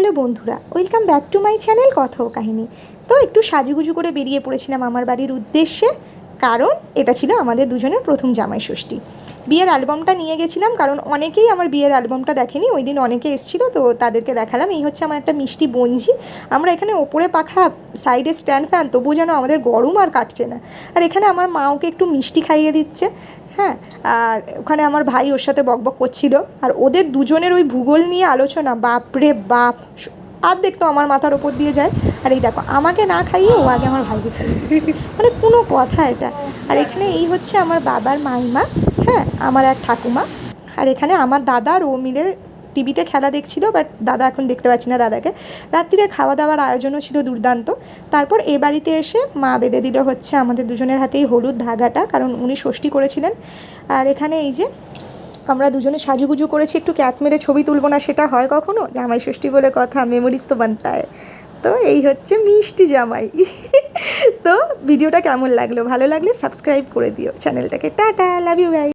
Hello বন্ধুরা, welcome back to my channel কথা ও কাহিনী। তো একটু সাজুগুজু করে বেরিয়ে পড়েছিলাম আমার বাড়ির উদ্দেশ্যে, কারণ এটা ছিল আমাদের দুজনের প্রথম জামাই ষষ্ঠী। বিয়ের অ্যালবামটা নিয়ে গেছিলাম, কারণ অনেকেই আমার বিয়ের অ্যালবামটা দেখেনি। ওই দিন অনেকে এসেছিলো, তো তাদেরকে দেখালাম। এই হচ্ছে আমার একটা মিষ্টি বঞ্জি। আমরা এখানে ওপরে পাখা, সাইডে স্ট্যান্ড ফ্যান, তবুও যেন আমাদের গরম আর কাটছে না। আর এখানে আমার মা ওকে একটু মিষ্টি খাইয়ে দিচ্ছে। হ্যাঁ, আর ওখানে আমার ভাই ওর সাথে বকবক করছিল। আর ওদের দুজনের ওই ভূগোল নিয়ে আলোচনা, বাপরে বাপ, আর দেখতো আমার মাথার ওপর দিয়ে যায়। আর এই দেখো, আমাকে না খাইয়ে ও আগে আমার ভাইকে খাইয়ে দিচ্ছে, মানে কোনো কথা এটা। আর এখানে এই হচ্ছে আমার বাবার মাইমা, হ্যাঁ, আমার এক ঠাকুমা। আর এখানে আমার দাদা আর ও মিলে টিভিতে খেলা দেখছিল, বাট দাদা এখন দেখতে পাচ্ছি না দাদাকে। রাত্রিরে খাওয়া দাওয়ার আয়োজনও ছিল দুর্দান্ত। তারপর এ বাড়িতে এসে মা বেঁধে দিল হচ্ছে আমাদের দুজনের হাতেই হলুদ ধাগাটা, কারণ উনি ষষ্ঠী করেছিলেন। আর এখানে এই যে আমরা দুজনে সাজুগুজু করেছি, একটু ক্যাট মেরে ছবি তুলবো না সেটা হয় কখনো? জামাই ষষ্ঠী বলে কথা, মেমোরিজ তো বানতা হয়। তো এই হচ্ছে মিষ্টি জামাই। তো ভিডিওটা কেমন লাগলো? ভালো লাগলে সাবস্ক্রাইব করে দিও চ্যানেলটাকে। Tata, love you guys.